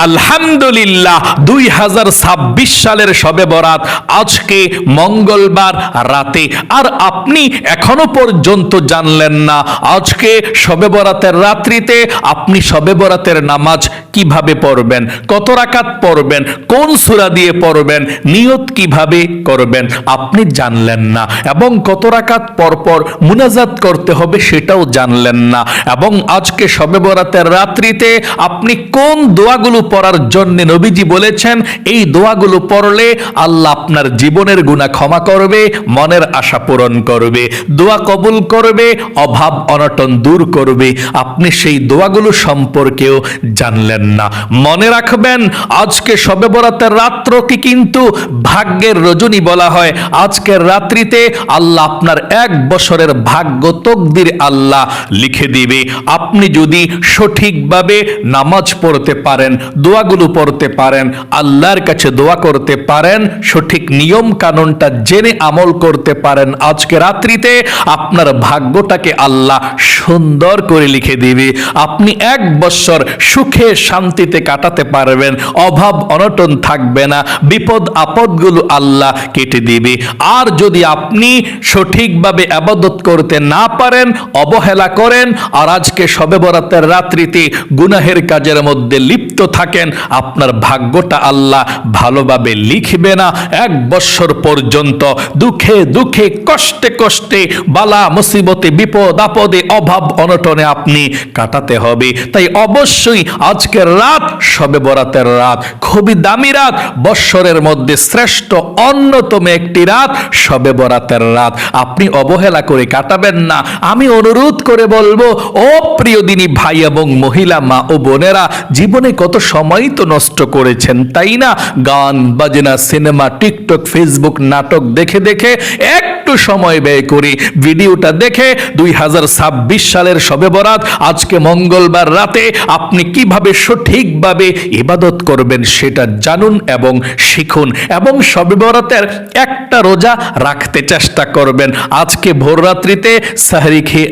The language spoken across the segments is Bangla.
আলহামদুলিল্লাহ 2026 সালের শবে বরাত আজকে মঙ্গলবার রাতে। আর আপনি এখনো পর্যন্ত জানলেন না আজকে শবে বরাতের রাত্রিতে আপনি শবে বরাতের নামাজ কিভাবে পড়বেন, কত রাকাত পড়বেন, কোন সূরা দিয়ে পড়বেন, নিয়ত কিভাবে করবেন আপনি জানলেন না, এবং কত রাকাত পরপর মুনাজাত করতে হবে সেটাও জানলেন না। এবং আজকে শবে বরাতের রাত্রিতে আপনি কোন দোয়াগুলো পড়ার জন্য নবীজি বলেছেন এই দোয়াগুলো পড়লে আল্লাহ আপনার জীবনের গুনাহ ক্ষমা করবে, মনের আশা পূরণ করবে, দোয়া কবুল করবে, অভাব অনটন দূর করবে, আপনি সেই দোয়াগুলো সম্পর্কেও জানলেন না। মনে রাখবেন আজকে শবে বরাতের রাত্রকে কিন্তু ভাগ্যের রজনী বলা হয়। আজকের রাত্রিতে আল্লাহ আপনার 1 বছরের ভাগ্য তকদির আল্লাহ লিখে দিবে। আপনি যদি সঠিকভাবে নামাজ পড়তে পারেন, দোয়াগুলো পড়তে পারেন, আল্লাহর কাছে দোয়া করতে পারেন, সঠিক নিয়ম কানুনটা জেনে আমল করতে পারেন, আজকে রাত্রিতে আপনার ভাগ্যটাকে আল্লাহ সুন্দর করে লিখে দিবে। আপনি 1 বছর সুখে শান্তিতে কাটাতে পারবেন, অভাব অনটন থাকবে না, বিপদ আপদগুলো আল্লাহ কেটে দিবে। আর যদি আপনি সঠিকভাবে ইবাদত করতে না পারেন, অবহেলা করেন, আর আজকে শবে বরাতের রাত্রিতে গুনাহের কাজের মধ্যে লিপ্ত থাকেন, আপনার ভাগ্যটা আল্লাহ ভালোভাবে লিখবে না। 1 বছর পর্যন্ত দুঃখে দুঃখে কষ্টে কষ্টে বালা মুসিবতে বিপদ আপদে অভাব অনটনে আপনি কাটাতে হবে। তাই অবশ্যই আজকের রাত শবে বরাতের রাত, খুবই দামি রাত, বৎসরের মধ্যে শ্রেষ্ঠ অন্যতম একটি রাত শবে বরাতের রাত। আপনি অবহেলা করে কাটাবেন না। আমি অনুরোধ করে বলবো, ও প্রিয় দিনী ভাই এবং মহিলা মা ও বোনেরা, জীবনে কত সময় তো নষ্ট করেছেন তাই না? গান বাজনা, সিনেমা, টিকটক, ফেসবুক, নাটক দেখে দেখে একটু সময় ব্যয় করি ভিডিওটা দেখে 2026 সালের শবে বরাত আজকে মঙ্গলবার রাতে আপনি কিভাবে সঠিকভাবে ইবাদত করবেন সেটা জানুন এবং শিখুন। এবং শবে বরাতের একটা রোজা রাখতে চেষ্টা করবেন। আজকে ভোর রাত্রিতে সাহরি খেয়ে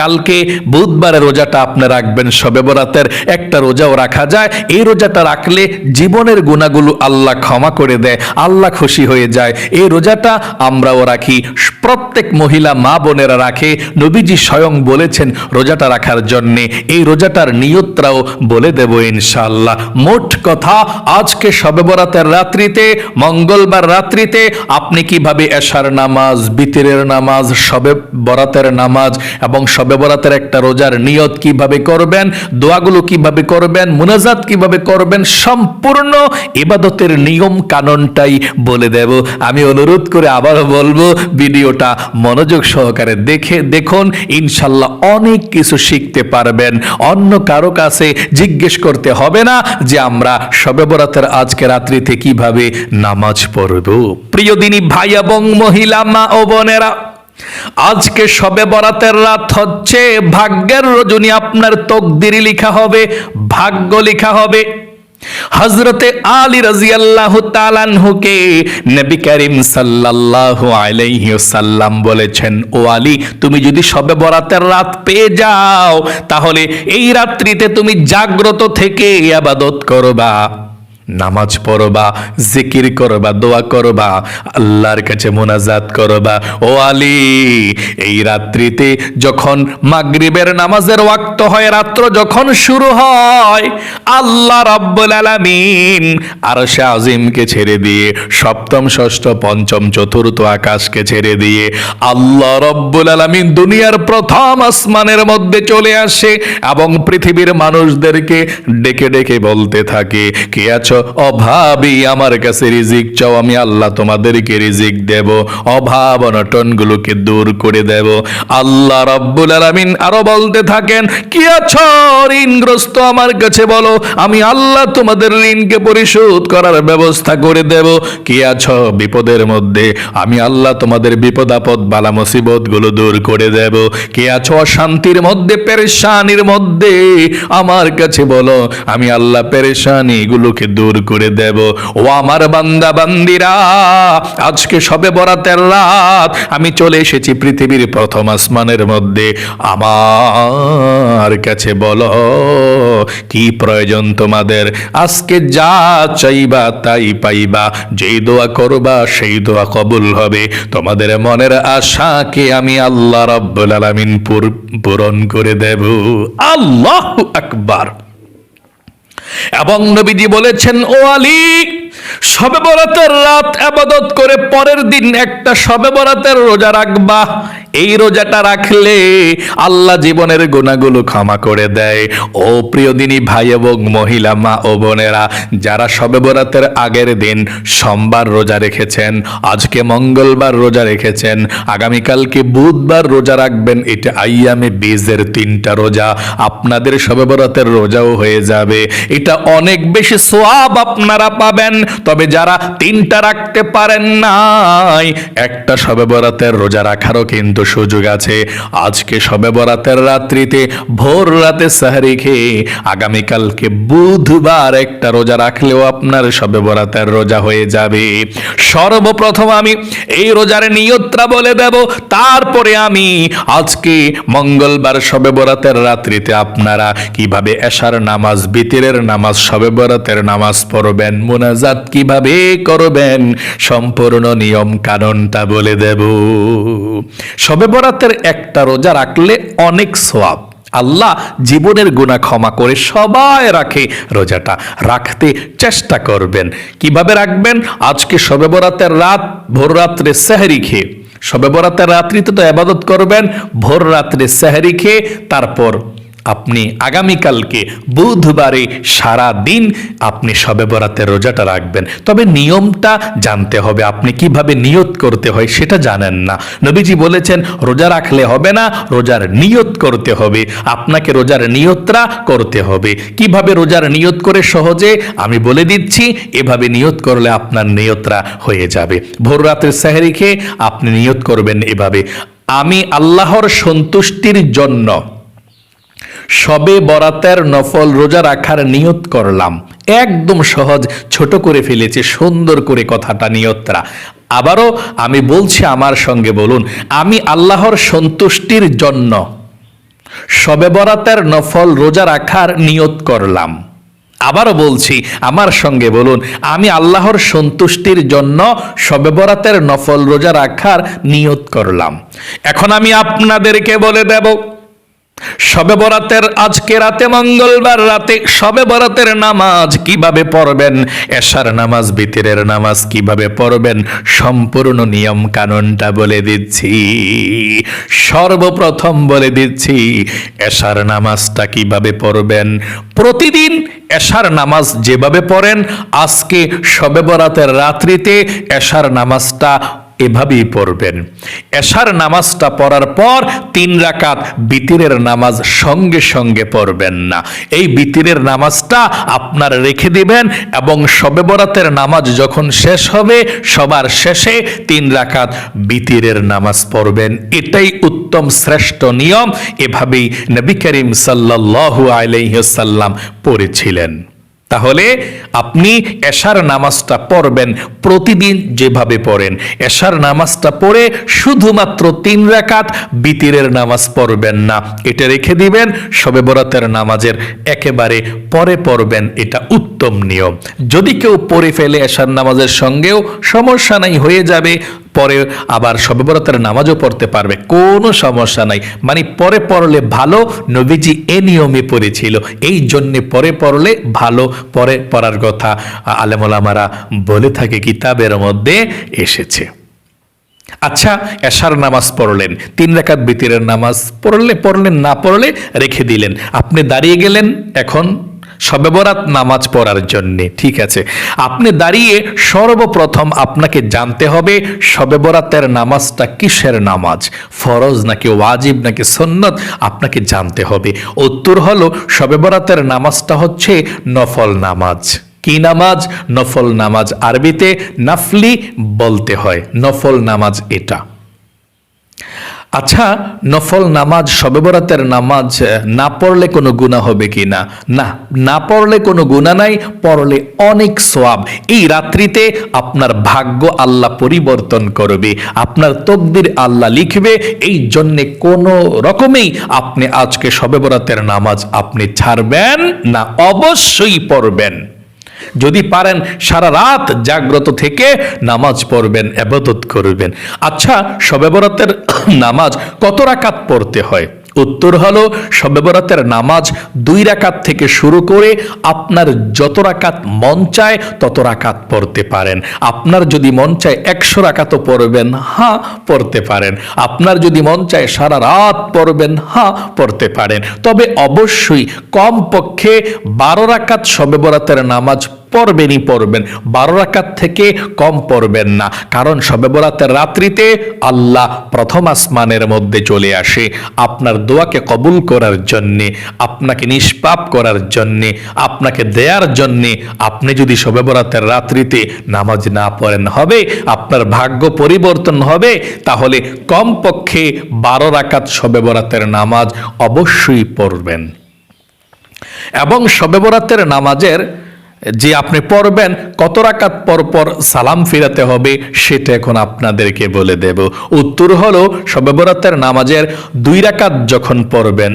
কালকে বুধবারের রোজাটা আপনি রাখবেন। শবে বরাতের একটা রোজাও রাখা যায়। এই রোজাটা রাখলে জীবনের গুনাহগুলো আল্লাহ ক্ষমা করে দেয়, আল্লাহ খুশি হয়ে যায়। এই রোজাটা আমরাও রাখি, প্রত্যেক মহিলা মা বোনেরা রাখে। নবীজি স্বয়ং বলেছেন রোজাটা রাখার জন্যে। এই রোজাটার নিয়তটাও বলে দেব ইনশাআল্লাহ। মোট কথা আজকে শবে বরাতের রাত্রিতে, মঙ্গলবার রাত্রিতে আপনি কিভাবে এশার নামাজ, বিতরের নামাজ, শবে বরাতের নামাজ এবং শবে বরাতের একটা রোজার নিয়ত কিভাবে করবেন, দোয়াগুলো কিভাবে করবেন, মুনাজাত কিভাবে করবেন, সম্পূর্ণ ইবাদতের নিয়ম কানুনটাই বলে দেব। আমি অনুরোধ করে আবারও বলবো ভিডিওটা মনোযোগ সহকারে দেখুন, ইনশাল্লাহ অনেক কিছু শিখতে পারবেন। অন্য কারো কাছে জিজ্ঞেস করতে হবে না যে আমরা শবে বরাতের আজকে রাত্রিতে কিভাবে নামাজ পড়ব। প্রিয় দিনী ভাই এবং মহিলা মা ও বোনেরা, আজকে শবে বরাতের রাত হচ্ছে ভাগ্যের রজনী। আপনার তকদির লেখা হবে, ভাগ্য লেখা হবে। হযরতে আলী রাদিয়াল্লাহু তাআলা আনহুকে নবী করিম সাল্লাল্লাহু আলাইহি ওয়াসাল্লাম বলেছেন, ও আলী, তুমি যদি শবে বরাতের রাত পেয়ে যাও তাহলে এই রাত্রিতে তুমি জাগ্রত থেকে ইবাদত করবা, নামাজ পড়বা, জিকির করবা, দোয়া করবা, আল্লাহর কাছে মুনাজাত করবা। ও আলী, এই রাত্রিতে যখন মাগরিবের নামাজের ওয়াক্ত হয়, রাত্র যখন শুরু হয়, আল্লাহ রাব্বুল আলামিন আরশে আজিমকে ছেড়ে দিয়ে, সপ্তম ষষ্ঠ পঞ্চম চতুর্থ আকাশকে ছেড়ে দিয়ে আল্লাহ রাব্বুল আলামিন দুনিয়ার প্রথম আসমানের মধ্যে চলে আসে এবং পৃথিবীর মানুষদেরকে ডেকে ডেকে বলতে থাকে, কে আছো অভাবী, আমার কাছে রিজিক চাও, আমি আল্লাহ তোমাদেরকে রিজিক দেব, অভাব অনটনগুলোকে দূর করে দেব। আল্লাহ রাব্বুল আলামিন আরো বলতে থাকেন, কি আছো ঋণগ্রস্ত, আমার কাছে বলো, আমি আল্লাহ তোমাদের ঋণকে পরিশোধ করার ব্যবস্থা করে দেব। কি আছো বিপদের মধ্যে, আমি আল্লাহ তোমাদের বিপদ আপদ বালা মুসিবত গুলো দূর করে দেব। কে আছো অশান্তির মধ্যে, পেরেশানির মধ্যে, আমার কাছে বলো, আমি আল্লাহ পেরেশানি গুলোকে দূর দূর করে দেব। ও আমার বান্দা বান্দিরা, আজকে শবে বরাতের রাত, আমি চলে এসেছি পৃথিবীর প্রথম আসমানের মধ্যে। আমার কাছে বলো কি প্রয়োজন তোমাদের? আজকে যা চাইবা তাই পাইবা, যেই দোয়া করবা সেই দোয়া কবুল হবে। তোমাদের মনের আশাকে আমি আল্লাহ রাব্বুল আলামিন পূরণ করে দেব। আল্লাহু আকবার। এবং নবীজি বলেছেন, ও আলী, শবে বরাতের রাত ইবাদত করে পরের দিন একটা শবে বরাতের রোজা রাখবা। এই রোজাটা রাখলে আল্লাহ জীবনের গুনাহগুলো ক্ষমা করে দেয়। ও প্রিয় দিনী ভাই এবং মহিলা, মা ও বোনেরা, যারা শবে বরাতের আগের দিন সোমবার রোজা রেখেছেন, আজকে মঙ্গলবার রোজা রেখেছেন, আগামীকালকে বুধবার রোজা রাখবেন, এটা আইয়ামে বীজের 3টা রোজা, আপনাদের শবে বরাতের রোজাও হয়ে যাবে। এটা অনেক বেশি সওয়াব আপনারা পাবেন। তবে যারা 3টা রাখতে পারেন নাই, একটা শবে বরাতের রোজা রাখারও কিন্তু সুযোগ আছে। আজকে শবে বরাতের রাত্রিতে ভোর রাতে সাহরি খেয়ে আগামীকালকে বুধবার একটা রোজা রাখলেও আপনার শবে বরাতের রোজা হয়ে যাবে। সর্বপ্রথম আমি এই রোজার নিয়তটা বলে দেব, তারপরে আমি আজকে মঙ্গলবার শবে বরাতের রাত্রিতে আপনারা কিভাবে এশার নামাজ, বিতিরের নামাজ, শবে বরাতের নামাজ পড়বেন, মুনাজাত কিভাবে করবেন, সম্পূর্ণ নিয়ম কানুনটা বলে দেব। শবে বরাতের একটা রোজা রাখলে অনেক সওয়াব। আল্লাহ জীবনের গুনাহ ক্ষমা করে সবাই রাখে। রোজাটা রাখতে চেষ্টা করবেন। কিভাবে রাখবেন? আজকে শবে বরাতের রাত ভোর রাত্রে সেহরি খেয়ে, শবে বরাতের রাত্রিতে তো ইবাদত করবেন, ভোর রাত্রে সেহরি খেয়ে তারপর আপনি আগামীকালকে বুধবারে সারা দিন আপনি শবে বরাতের রোজাটা রাখবেন। তবে নিয়মটা জানতে হবে। আপনি কিভাবে নিয়ত করতে হয় সেটা জানেন না। নবীজি বলেছেন রোজা রাখলে হবে না, রোজার নিয়ত করতে হবে। আপনাকে রোজার নিয়তটা করতে হবে। কিভাবে রোজার নিয়ত করে সহজে আমি বলে দিচ্ছি। এভাবে নিয়ত করলে আপনার নিয়তটা হয়ে যাবে। ভোর রাতের সেহরি খেয়ে আপনি নিয়ত করবেন এভাবে, আমি আল্লাহর সন্তুষ্টির জন্য শবে বরাতের নফল রোজা রাখার নিয়ত করলাম। একদম সহজ, ছোট করে ফেলেছে, সুন্দর করে কথাটা নিয়তরা। আবারও আমি বলছি, আমার সঙ্গে বলুন, আমি আল্লাহর সন্তুষ্টির জন্য শবে বরাতের নফল রোজা রাখার নিয়ত করলাম। আবারও বলছি, আমার সঙ্গে বলুন, আমি আল্লাহর সন্তুষ্টির জন্য শবে বরাতের নফল রোজা রাখার নিয়ত করলাম। এখন আমি আপনাদেরকে বলে দেব, শবে বরাতের আজকে রাতে, মঙ্গলবার রাতে শবে বরাতের নামাজ কিভাবে পড়বেন, এশার নামাজ, বিতিরের নামাজ কিভাবে পড়বেন, সম্পূর্ণ নিয়ম কানুনটা বলে দিচ্ছি। সর্বপ্রথম বলে দিচ্ছি, এশার নামাজটা কিভাবে পড়বেন। প্রতিদিন এশার নামাজ যেভাবে পড়েন, আজকে শবে বরাতের রাত্রিতে এশার নামাজটা এভাবেই পড়বেন। এশার নামাজটা পড়ার পর 3 রাকাত বিতিরের নামাজ সঙ্গে সঙ্গে পড়বেন না। এই বিতিরের নামাজটা আপনার রেখে দিবেন এবং শবে বরাতের নামাজ যখন শেষ হবে, সবার শেষে 3 রাকাত বিতিরের নামাজ পড়বেন। এটাই উত্তম শ্রেষ্ঠ নিয়ম। এভাবেই নবী করিম সাল্লাল্লাহু আলাইহি ওয়াসাল্লাম পড়েছিলেন। তাহলে আপনি এশার নামাজটা পড়বেন প্রতিদিন যেভাবে পড়েন। এশার নামাজটা পড়ে শুধুমাত্র 3 রাকাত বিতিরের নামাজ পড়বেন না, এটা রেখে দিবেন। শবে বরাতের নামাজের একেবারে পরে পড়বেন, এটা উত্তম নিয়ম। যদি কেউ পড়ে ফেলে এশার নামাজের সঙ্গেও সমস্যা নাই, হয়ে যাবে। পরে আবার শবে বরাতের নামাজও পড়তে পারবে, কোনো সমস্যা নাই। মানে পরে পড়লে ভালো, নবীজি এ নিয়মে পড়েছিল, এই জন্যে পরে পড়লে ভালো। পরে পড়ার কথা আলেম ওলামারা বলে থাকে, কিতাবের মধ্যে এসেছে। আচ্ছা, এশার নামাজ পড়লেন, 3 রাকাত বিতিরের নামাজ পড়লেন, না পড়লে রেখে দিলেন। আপনি দাঁড়িয়ে গেলেন এখন শবে বরাত নামাজ পড়ার জন্য। ঠিক আছে, আপনি দাঁড়িয়ে সর্বপ্রথম আপনাকে জানতে হবে শবে বরাতের নামাজটা কিসের নামাজ, ফরজ নাকি ওয়াজিব নাকি সুন্নত, আপনাকে জানতে হবে। উত্তর হলো, শবে বরাতের নামাজটা হচ্ছে নফল নামাজ। কি নামাজ? নফল নামাজ। আরবিতে নাফলি বলতে হয়, নফল নামাজ এটা। আচ্ছা, নফল নামাজ, শবে বরাতের নামাজ না পড়লে কোনো গুনাহ হবে কি না? না, না পড়লে কোনো গুনাহ নাই, পড়লে অনেক সওয়াব। এই রাত্রিতে আপনার ভাগ্য আল্লাহ পরিবর্তন করবে, আপনার তকদির আল্লাহ লিখবে। এই জন্যে কোনো রকমেই আপনি আজকে শবে বরাতের নামাজ আপনি ছাড়বেন না, অবশ্যই পড়বেন। যদি পারেন সারা রাত জাগ্রত থেকে নামাজ পড়বেন, ইবাদত করবেন। আচ্ছা, শবে বরাতের নামাজ কত রাকাত পড়তে হয়? উত্তর হলো, শবে বরাতের নামাজ 2 রাকাত থেকে শুরু করে আপনার যত রাকাত মন চায় তত রাকাত পড়তে পারেন। আপনার যদি মন চায় 100 রাকাতও পড়বেন, হ্যাঁ পড়তে পারেন। আপনার যদি মন চায় সারা রাত পড়বেন, হ্যাঁ পড়তে পারেন। তবে অবশ্যই কমপক্ষে 12 রাকাত শবে বরাতের নামাজ পড়বেনই পড়বেন, 12 রাকাত থেকে কম পড়বেন না। কারণ শবে বরাতের রাত্রিতে আল্লাহ প্রথম আসমানের মধ্যে চলে আসে আপনার দোয়াকে কবুল করার জন্যে, আপনাকে নিষ্পাপ করার জন্যে, আপনাকে দেয়ার জন্যে। আপনি যদি শবে বরাতের রাত্রিতে নামাজ না পড়েন, হবে আপনার ভাগ্য পরিবর্তন হবে। তাহলে কমপক্ষে 12 রাকাত শবে বরাতের নামাজ অবশ্যই পড়বেন। এবং শবে বরাতের নামাজের যে আপনি পড়বেন কত রাকাত পর পর সালাম ফিরাতে হবে সেটা এখন আপনাদেরকে বলে দেব। উত্তর হলো, শবে বরাতের নামাজের 2 রাকাত যখন পড়বেন,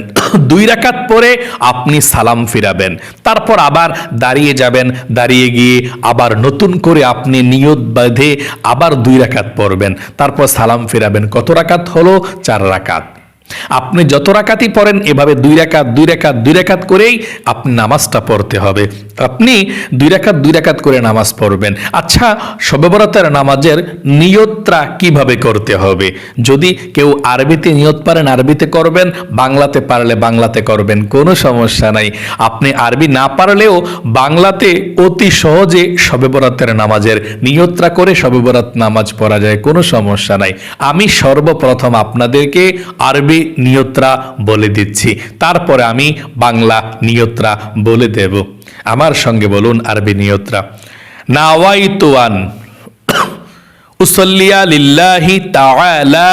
2 রাকাত পরে আপনি সালাম ফিরাবেন, তারপর আবার দাঁড়িয়ে যাবেন, দাঁড়িয়ে গিয়ে আবার নতুন করে আপনি নিয়ত বেঁধে আবার 2 রাকাত পড়বেন, তারপর সালাম ফিরাবেন। কত রাকাত হলো? 4 রাকাত। আপনি যত রাকাতই পড়েন এভাবে 2 রাকাত 2 রাকাত 2 রাকাত করেই আপনি নামাজটা পড়তে হবে। আপনি 2 রাকাত 2 রাকাত করে নামাজ পড়বেন। আচ্ছা, শবে বরাতের নামাজের নিয়তটা কিভাবে করতে হবে? যদি কেউ আরবিতে নিয়ত পারেন আরবিতে করবেন, বাংলাতে পারলে বাংলাতে করবেন, কোনো সমস্যা নাই। আপনি আরবি না পারলেও বাংলাতে অতি সহজে শবে বরাতের নামাজের নিয়তটা করে শবে বরাত নামাজ পড়া যায়, কোনো সমস্যা নাই। আমি সর্বপ্রথম আপনাদেরকে আরবি নিয়তরা বলে দিচ্ছি, তারপরে আমি বাংলা নিয়তরা বলে দেব। আমার সঙ্গে বলুন আরবি নিয়তরা। নাওয়াইতু আন উসাল্লিয়া লিল্লাহি তাআলা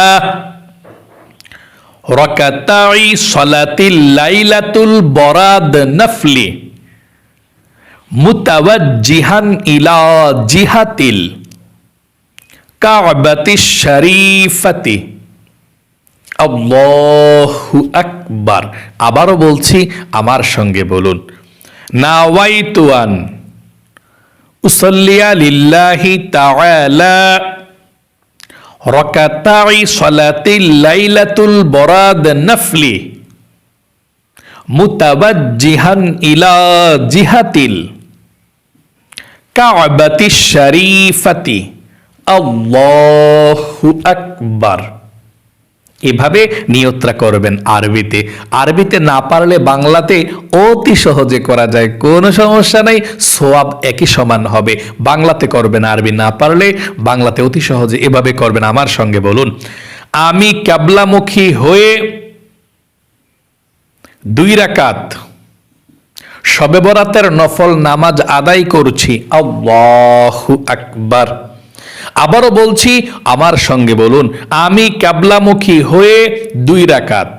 রাকাতাই সালাতিল লাইলাতুল বরাদ নফলি মুতাওয়াজ্জিহান ইলা জিহাতিল কাবাতিশ শরীফাতি। আল্লাহু আকবার। আবারও বলছি, আমার সঙ্গে বলুন। নাওয়াইতু আন উসাল্লিয়া লিল্লাহি তাআলা রাকাতাই সালাতিল লাইলাতুল বরাদ নফলি মুতাওয়াজ্জিহান ইলা জিহাতিল কাবাতিশ শরীফাতি। আল্লাহু আকবার। এভাবে নিয়তটা করবেন আরবিতে। আরবিতে না পারলে বাংলাতে অতি সহজে করা যায়, কোনো সমস্যা নাই, সওয়াব একই সমান হবে। বাংলাতে করবেন, আরবি না পারলে বাংলাতে অতি সহজে এভাবে করবেন। আমার সঙ্গে বলুন। আমি কিবলামুখী হয়ে 2 রাকাত শবে বরাতের নফল নামাজ আদায় করছি। আল্লাহু আকবার। আবারও বলছি, আমার সঙ্গে বলুন। আমি কিবলামুখী হয়ে 2 রাকাত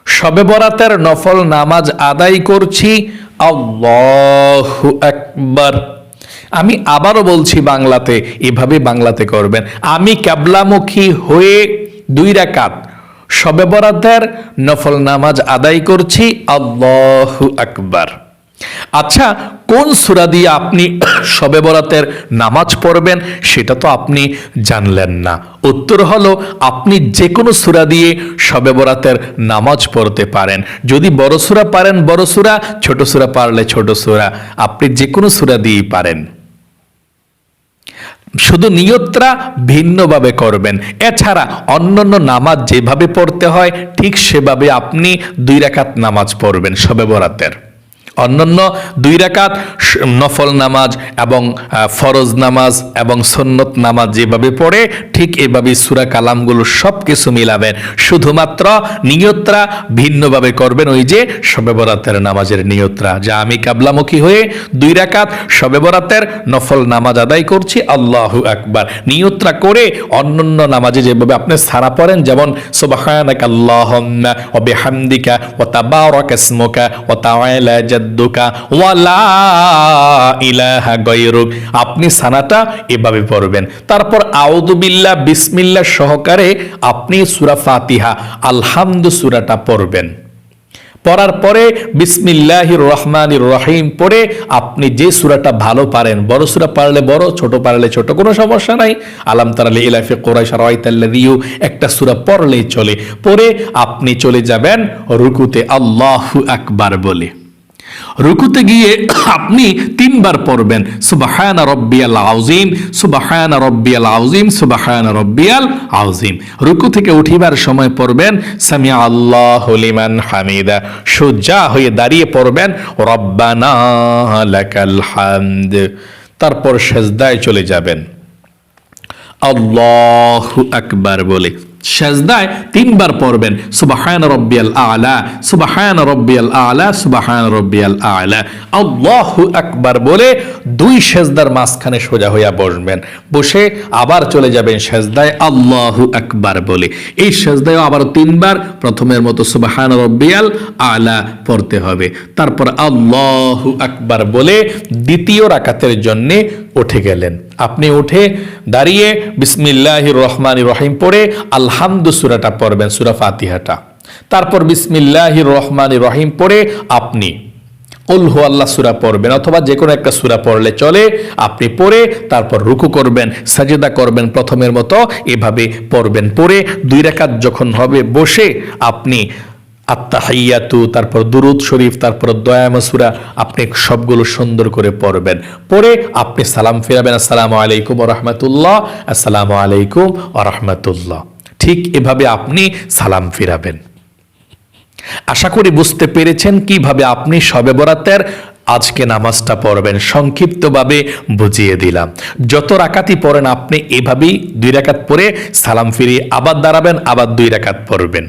শবে বরাতের নফল নামাজ আদায় করছি। আল্লাহু আকবার। আমি আবারও বলছি বাংলাতে, এভাবে বাংলাতে করবেন। আমি কিবলামুখী হয়ে 2 রাকাত শবে বরাতের নফল নামাজ আদায় করছি। আল্লাহু আকবার। আচ্ছা, কোন সূরা দিয়ে আপনি শবে বরাতের নামাজ পড়বেন সেটা তো আপনি জানলেন না। উত্তর হলো, আপনি যে কোনো সূরা দিয়ে শবে বরাতের নামাজ পড়তে পারেন। যদি বড় সূরা পারেন বড় সূরা, ছোট সূরা পারলে ছোট সূরা, আপনি যে কোনো সূরা দিয়েই পারেন। শুধু নিয়তটা ভিন্নভাবে করবেন। এছাড়া অন্যান্য নামাজ যেভাবে পড়তে হয় ঠিক সেভাবে আপনি 2 রাকাত নামাজ পড়বেন শবে বরাতের। অন্যান্য 2 রাকাত নফল নামাজ এবং ফরজ নামাজ এবং সুন্নত নামাজ যেভাবে পড়ে ঠিক এভাবে সূরা কালামগুলো সব কিছু মিলাবেন, শুধুমাত্র নিয়তরা ভিন্নভাবে করবেন। ওই যে শবে বরাতের নামাজের নিয়তরা, যা আমি কিবলামুখী হয়ে 2 রাকাত শবে বরাতের নফল নামাজ আদায় করছি, আল্লাহু আকবার নিয়তরা করে অন্যান্য নামাজে যেভাবে আপনি সারা পড়েন, যেমন সুবহানাকা আল্লাহুম্মা ওয়া বিহামদিকা ওয়া তাবারাকা ইসমুকা ওয়া তাআলা জাদ্দুকা ওয়া লা ইলাহা গায়রুক, আপনি সানাটা এভাবে পড়বেন। তারপর আউযু বিল্লাহ বিসমিল্লাহ সহকারে আপনি সূরা ফাতিহা আলহামদু সূরাটা পড়বেন। পড়ার পরে বিসমিল্লাহির রহমানির রহিম পড়ে আপনি যে সূরাটা ভালো পারেন, বড় সূরা পারলে বড়, ছোট পারলে ছোট, কোনো সমস্যা নাই, আলাম তারা লিইলাফি কুরাইশ রাআইতাল্লাযী একটা সূরা পড়লেই চলে। পড়ে আপনি চলে যাবেন রুকুতে আল্লাহু আকবার বলে। রুকুতে গিয়ে আপনি 3 বার পড়বেন সুবহানা রাব্বিয়াল আযীম, সুবহানা রাব্বিয়াল আযীম, সুবহানা রাব্বিয়াল আযীম। রুকু থেকে উঠিবার সময় পড়বেন সামিআ আল্লাহু লিমান হামিদা, সোজা হয়ে দাঁড়িয়ে পড়বেন রব্বানা লাকাল হামদ। তারপর সিজদায় চলে যাবেন আল্লাহু আকবার বলে। সেজদায় 3 বার পড়বেন সুবহান রাব্বিয়াল আ'লা, সুবহান রাব্বিয়াল আ'লা, সুবহান রাব্বিয়াল আ'লা, আল্লাহু আকবার বলে 2 সেজদার মাঝখানে সোজা হইয়া বসবেন। বসে আবার চলে যাবেন সেজদায় আল্লাহু আকবার বলে। এই সেজদায় আবার 3 বার প্রথমের মতো সুবহান রাব্বিয়াল আ'লা পড়তে হবে। তারপর আল্লাহু আকবার বলে দ্বিতীয় রাকাতের জন্য উঠে গেলেন। আপনি উঠে দাঁড়িয়ে বিসমিল্লাহির রহমানির রহিম পড়ে আলহামদু সূরাটা পড়বেন, সূরা ফাতিহাটা। তারপর বিসমিল্লাহির রহমানির রহিম পড়ে আপনি কুল হুয়াল্লাহ সূরা পড়বেন, অথবা যে কোনো একটা সূরা পড়লে চলে। আপনি পড়ে তারপর রুকু করবেন, সাজদা করবেন প্রথমের মতো এভাবে পড়বেন। পড়ে 2 রাকাত যখন হবে বসে আপনি আত্তাহিয়াতু, তারপর দুরুদ শরীফ, তারপর দোয়া মাসুরা আপনি সবগুলো সুন্দর করে পড়বেন। পড়ে আপনি সালাম ফিরাবেন, আসসালামু আলাইকুম ওয়া রাহমাতুল্লাহ, আসসালামু আলাইকুম ওয়া রাহমাতুল্লাহ। ঠিক এভাবে আপনি সালাম ফিরাবেন। আশা করি বুঝতে পেরেছেন কিভাবে আপনি শবে বরাতের আজকে নামাজটা পড়বেন। সংক্ষিপ্তভাবে বুঝিয়ে দিলাম। যত রাকাতই পড়েন আপনি এভাবেই 2 রাকাত পড়ে সালাম ফিরিয়ে আবার দাঁড়াবেন, আবার 2 রাকাত পড়বেন।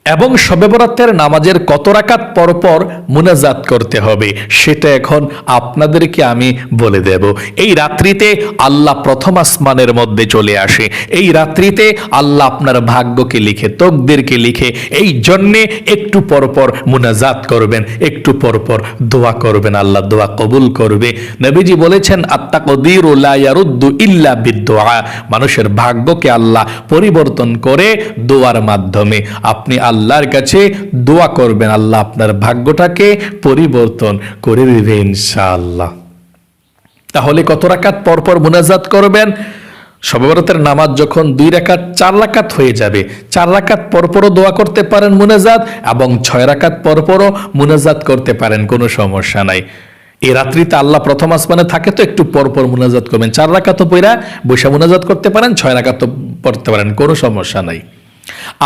এবং শবে বরাতের নামাজের কত রাকাত পরপর মুনাজাত করতে হবে সেটা এখন আপনাদেরকে আমি বলে দেব। এই রাত্রিতে আল্লাহ প্রথম আসমানের মধ্যে চলে আসে। এই রাত্রিতে আল্লাহ আপনার ভাগ্যকে লিখে, তকদিরকে লিখে, এই জন্যে একটু পরপর মুনাজাত করবেন, একটু পরপর দোয়া করবেন, আল্লাহ দোয়া কবুল করবে। নবীজি বলেছেন আত-তাকদীরু লা ইয়ারুদ্দু ইল্লা বিদ-দুআ, মানুষের ভাগ্যকে আল্লাহ পরিবর্তন করে দোয়ার মাধ্যমে। আপনি আল্লাহর কাছে দোয়া করবেন, আল্লাহ আপনার ভাগ্যটাকে পরিবর্তন করে দিবে ইনশাআল্লাহ। তাহলে কত রাকাত পরপর মুনাজাত করবেন? শবে বরাতের নামাজ যখন 2 রাকাত 4 রাকাত হয়ে যাবে, 4 রাকাত পরপরও দোয়া করতে পারেন মুনাজাত, এবং 6 রাকাত পরপরও মুনাজাত করতে পারেন, কোনো সমস্যা নাই। এই রাত্রিতে আল্লাহ প্রথম আসমানে থাকে তো একটু পরপর মুনাজাত করবেন। 4 রাকাত পড়া বসে মুনাজাত করতে পারেন, 6 রাকাত পড়তে পারেন, কোনো সমস্যা নাই।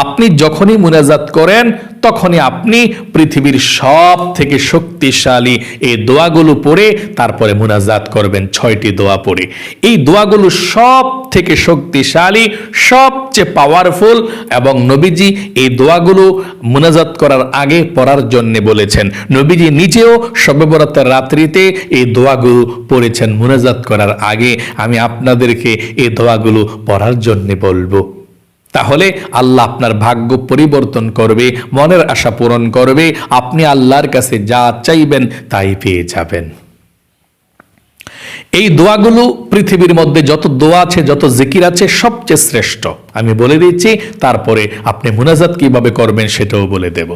আপনি যখনই মুনাজাত করেন তখনই আপনি পৃথিবীর সব থেকে শক্তিশালী এই দোয়াগুলো পড়ে তারপরে মুনাজাত করবেন। 6টি দোয়া পড়ে, এই দোয়াগুলো সব থেকে শক্তিশালী, সবচেয়ে পাওয়ারফুল, এবং নবীজি এই দোয়াগুলো মুনাজাত করার আগে পড়ার জন্য বলেছেন। নবীজি নিজেও শবে বরাতের রাত্রিতে এই দোয়াগুলো পড়েছেন মুনাজাত করার আগে। আমি আপনাদেরকে এই দোয়াগুলো পড়ার জন্য বলবো। তাহলে আল্লাহ আপনার ভাগ্য পরিবর্তন করবে, মনের আশা পূরণ করবে, আপনি আল্লাহর কাছে যা চাইবেন তাই পেয়ে যাবেন। এই দোয়াগুলো পৃথিবীর মধ্যে যত দোয়া আছে, যত জিকির আছে, সবচেয়ে শ্রেষ্ঠ আমি বলে দিচ্ছি। তারপরে আপনি মুনাজাত কিভাবে করবেন সেটাও বলে দেব।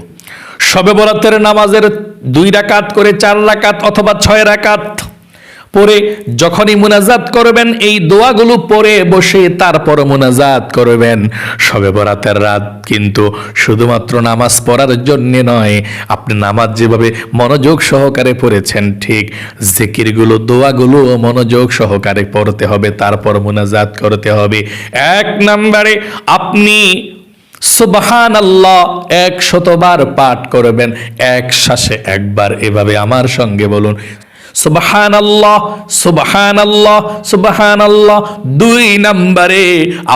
শবে বরাতের নামাজের 2 রাকাত করে 4 রাকাত অথবা 6 রাকাত পরে যখনই মুনাজাত করবেন, এই দোয়াগুলো পড়ে বসে তারপর মুনাজাত করবেন। শবে বরাতের রাত কিন্তু শুধুমাত্র নামাজ পড়ার জন্য নয়, আপনি নামাজ যেভাবে মনোযোগ সহকারে পড়েছেন ঠিক জিকিরগুলো, দোয়াগুলো মনোযোগ সহকারে পড়তে হবে, তারপর মুনাজাত করতে হবে। 1 নম্বরে আপনি সুবহানাল্লাহ 100 বার পাঠ করবেন, এক শ্বাসে একবার। এভাবে আমার সঙ্গে বলুন, সুবহানাল্লাহ সুবহানাল্লাহ সুবহানাল্লাহ। 2 নম্বরে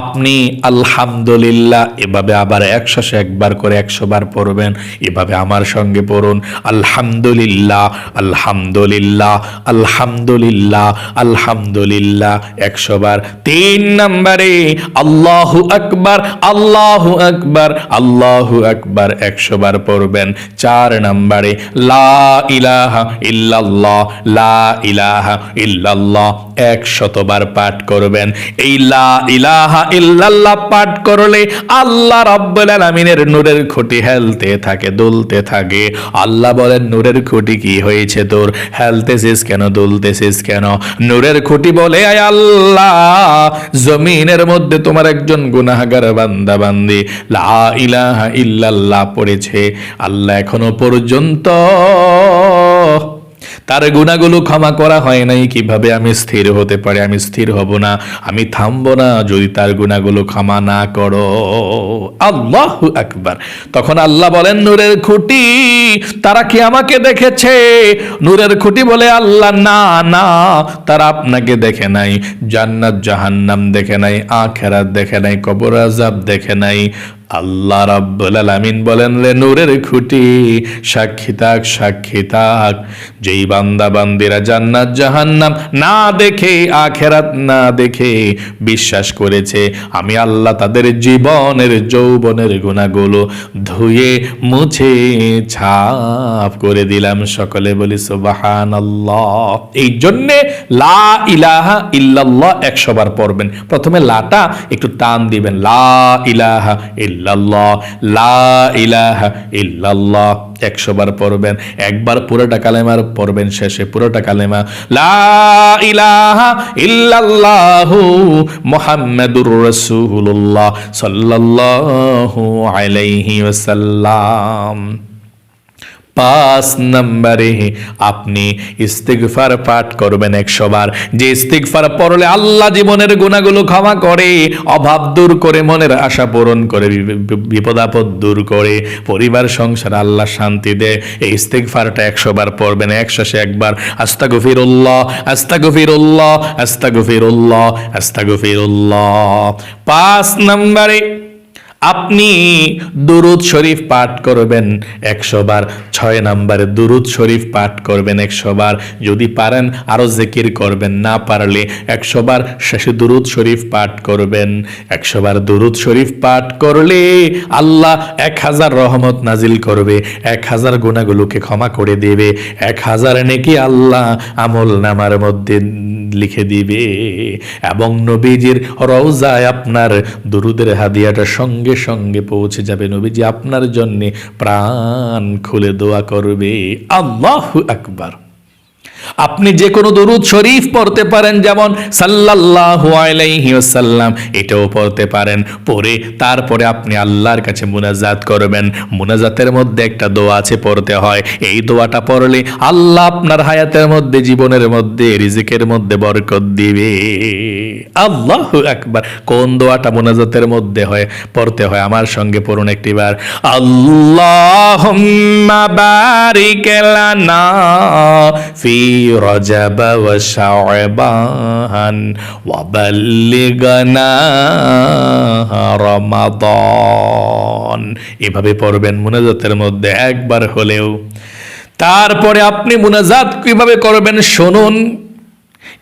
আপনি আলহামদুলিল্লাহ এভাবে আবার এক শ্বাসে একবার করে 100 বার পড়বেন। এভাবে আমার সঙ্গে পড়ুন, আলহামদুলিল্লাহ আলহামদুলিল্লাহ আলহামদুলিল্লাহ আলহামদুলিল্লাহ 100 বার। 3 নম্বরে আল্লাহু আকবার আল্লাহু আকবার আল্লাহু আকবার 100 বার পড়বেন। 4 নম্বরে লা ইলাহা ইল্লাল্লাহ লা ইলাহা ইল্লাল্লাহ 100 বার পাঠ করবেন। এই লা ইলাহা ইল্লাল্লাহ পাঠ করলে আল্লাহ রাব্বুল আলামিনের নূরের খুঁটি হেলতে থাকে, দুলতে থাকে। আল্লাহ বলেন, নূরের খুঁটি কি হয়েছে তোর, হেলতেছিস কেন, দুলতেছিস কেন? নূরের খুঁটি বলে, আয় আল্লাহ, জমিনের মধ্যে তোমার একজন গুনাহগার বান্দা বান্দি লা ইলাহা ইল্লাল্লাহ পড়েছে, আল্লাহ এখনো পর্যন্ত তার গুনাহগুলো ক্ষমা করা হয় নাই। কিভাবে আমি স্থির হতে পারি? আমি স্থির হব না, আমি থামবো না যদি তার গুনাহগুলো ক্ষমা না করো। আল্লাহু আকবার। তখন আল্লাহ বলেন, নূরের খুঁটি, তারা কি আমাকে দেখেছে? নূরের খুঁটি বলে, আল্লাহ না না, তারা আপনাকে দেখে নাই, জান্নাত জাহান্নাম দেখে নাই, আখিরাত দেখে নাই, কবর আযাব দেখে নাই। আল্লাহ রাব্বুল আলামিন বলেন, রে নূরের খুঁটি, সাক্ষী থাক, সাক্ষী থাক, যেই বান্দা বান্দিরা জান্নাত জাহান্নাম না দেখে, আখিরাত না দেখে বিশ্বাস করেছে, আমি আল্লাহ তাদের জীবনের যৌবনের গুনাহগুলো ধুয়ে মুছে ছাপ করে দিলাম। সকলে বলি সুবহানাল্লাহ। এই জন্যে লা ইলাহা ইল্লাল্লাহ 100 বার পড়বেন। প্রথমে লাটা একটু টান দিবেন, লা ইলাহা ইল্লাল্লাহ লা ইলাহা ইল্লাল্লাহ 100 বার পড়বেন। একবার পুরোটা কালেমার পড়বেন, শেষে পুরোটা কালেমা লা ইলাহা ইল্লাল্লাহু মুহাম্মাদুর রাসূলুল্লাহ সাল্লাল্লাহু আলাইহি ওয়াসাল্লাম। 5 নম্বরে আপনি ইস্তিগফার পাঠ করবেন 100 বার। যে ইস্তিগফার পড়লে আল্লাহ জীবনের গুনাহগুলো ক্ষমা করে, অভাব দূর করে, মনের আশা পূরণ করে, বিপদ আপদ দূর করে, পরিবার সংসার আল্লাহ শান্তি দেয়। এই ইস্তিগফারটা 100 বার পড়বেন, এক শ্বাসে একবার। আস্তাগফিরুল্লাহ আস্তাগফিরুল্লাহ আস্তাগফিরুল্লাহ আস্তাগফিরুল্লাহ। 5 নম্বরে আপনি দুরুদ শরীফ পাঠ করবেন 100 বার। 6 নম্বরে দুরুদ শরীফ পাঠ করবেন 100 বার। যদি পারেন আরো জিকির করবেন, না পারলে 100 বার শেষে দুরুদ শরীফ পাঠ করবেন। 100 বার দুরুদ শরীফ পাঠ করলে আল্লাহ 1000 রহমত নাজিল করবে, 1000 গুনাহগুলোকে ক্ষমা করে দেবে, 1000 নেকি আল্লাহ আমল নামার মধ্যে লিখে দিবে। এবং নবীজির রওজায় আপনার দুরুদের হাদিয়াটা সঙ্গে সঙ্গে পৌঁছে যাবে। নবীজি আপনার জন্য প্রাণ খুলে দোয়া করবে। আল্লাহু আকবার। আপনি যে কোনো দুরুদ শরীফ পড়তে পারেন, যেমন সাল্লাল্লাহু আলাইহি ওয়াসাল্লাম, এটাও পড়তে পারেন। পড়ে তারপরে আপনি আল্লাহর কাছে মুনাজাত করবেন। মুনাজাতের মধ্যে একটা দোয়া আছে, পড়তে হয়। এই দোয়াটা পড়লে আল্লাহ আপনার হায়াতের মধ্যে, জীবনের মধ্যে, রিজিকের মধ্যে বরকত দিবে। আল্লাহু আকবার। কোন দোয়াটা মুনাজাতের মধ্যে হয়, পড়তে হয়? আমার সঙ্গে পড়ুন একটিবার। আল্লাহুম্মা বারিক লানা ফি রজব ওয়া শাবান ওয়া বাল্লিগনা রমাদান। এভাবে পড়বেন মুনাজাতের মধ্যে একবার হলেও। তারপরে আপনি মুনাজাত কিভাবে করবেন শুনুন।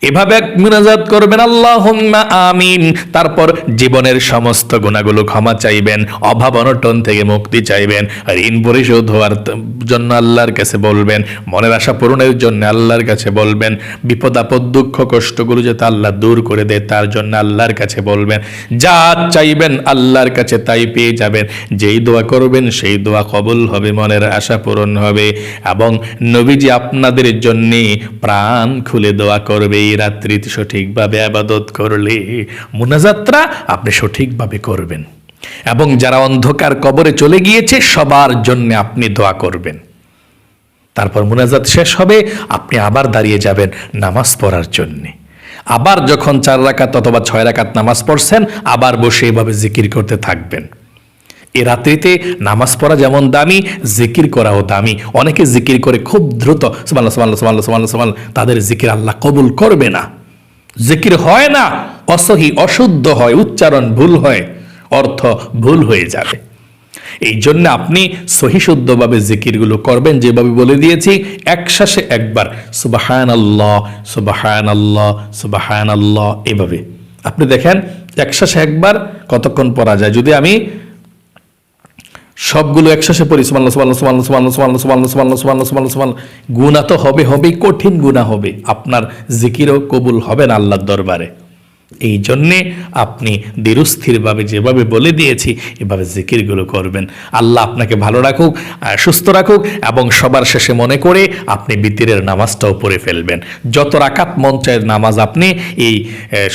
এভাবে মুনাজাত করবেন, আল্লাহুম্মা আমিন। তারপর জীবনের সমস্ত গুনাহগুলো ক্ষমা চাইবেন, অভাব অনটন থেকে মুক্তি চাইবেন, ঋণ পরিশোধ হওয়ার জন্য আল্লাহর কাছে বলবেন, মনের আশা পূরণের জন্য আল্লাহর কাছে বলবেন, বিপদ আপদ দুঃখ কষ্টগুলো যাতে আল্লাহ দূর করে দেয় তার জন্য আল্লাহর কাছে বলবেন। যা চাইবেন আল্লাহর কাছে তাই পেয়ে যাবেন। যেই দোয়া করবেন সেই দোয়া কবুল হবে, মনের আশা পূরণ হবে। এবং নবীজি আপনাদের জন্য প্রাণ খুলে দোয়া করবে। এই রাত্রি সঠিকভাবে ইবাদত করলে মুনাজাতটা আপনি সঠিকভাবে করবেন। এবং যারা অন্ধকার কবরে চলে গিয়েছে সবার জন্য আপনি দোয়া করবেন। তারপর মুনাজাত শেষ হবে, আপনি আবার দাঁড়িয়ে যাবেন নামাজ পড়ার জন্যে। আবার যখন 4 রাকাত অথবা 6 রাকাত নামাজ পড়ছেন, আবার বসে এভাবে জিকির করতে থাকবেন। এ রাত্রিতে নামাজ পড়া যেমন দামি, জিকির করাও দামি। অনেকে জিকির করে খুব দ্রুত, সুবহানাল্লাহ সুবহানাল্লাহ সুবহানাল্লাহ সুবহানাল্লাহ সুবহানাল্লাহ, তাদের জিকির আল্লাহ কবুল করবে না। জিকির হয় না, অসহি, অশুদ্ধ হয়, উচ্চারণ ভুল হয়, অর্থ ভুল হয়ে যাবে। এই জন্য আপনি সহিশুদ্ধভাবে জিকিরগুলো করবেন, যেভাবে বলে দিয়েছি। এক শ্বাসে একবার সুবহানাল্লাহ সুবহানাল্লাহ সুবহানাল্লাহ, এভাবে আপনি দেখেন এক শ্বাসে একবার কতক্ষণ পড়া যায়। যদি আমি সবগুলো একসাথে পড়ি, সুবহানাল্লাহ সুবহানাল্লাহ সুবহানাল্লাহ সুবহানাল্লাহ সুবহানাল্লাহ সুবহানাল্লাহ সুবহানাল্লাহ সুবহানাল্লাহ সুবহানাল্লাহ, গুনাহ তো হবেই, কঠিন গুনাহ হবে, আপনার জিকিরও কবুল হবে না আল্লাহর দরবারে। এই জন্যে আপনি দৃঢ়স্থিরভাবে যেভাবে বলে দিয়েছি এভাবে জিকিরগুলো করবেন। আল্লাহ আপনাকে ভালো রাখুক, সুস্থ রাখুক, এবং সবার শেষে মনে করে আপনি বিতিরের নামাজটাও পড়ে ফেলবেন। যত রাকাত মন চায় নামাজ আপনি এই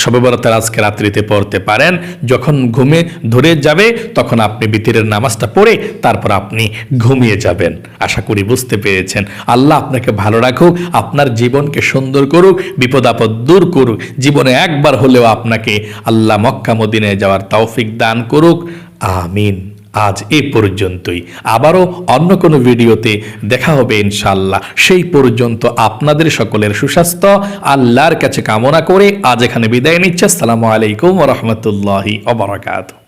শবে বরাতের আজকে রাত্রিতে পড়তে পারেন। যখন ঘুমে ধরে যাবে তখন আপনি বিতিরের নামাজটা পড়ে তারপর আপনি ঘুমিয়ে যাবেন। আশা করি বুঝতে পেরেছেন। আল্লাহ আপনাকে ভালো রাখুক, আপনার জীবনকে সুন্দর করুক, বিপদ আপদ দূর করুক, জীবনে একবার হলেও আপনাকে আল্লাহ মক্কা মদিনায় যাওয়ার তৌফিক দান করুক, আমিন। আজ এ পর্যন্তই, আবারও অন্য কোনো ভিডিওতে দেখা হবে ইনশাআল্লাহ। সেই পর্যন্ত আপনাদের সকলের সুস্বাস্থ্য আল্লাহর কাছে কামনা করে আজ এখানে বিদায় নিচ্ছে। আসসালামু আলাইকুম ওয়া রাহমাতুল্লাহি ওয়া বারাকাতুহু।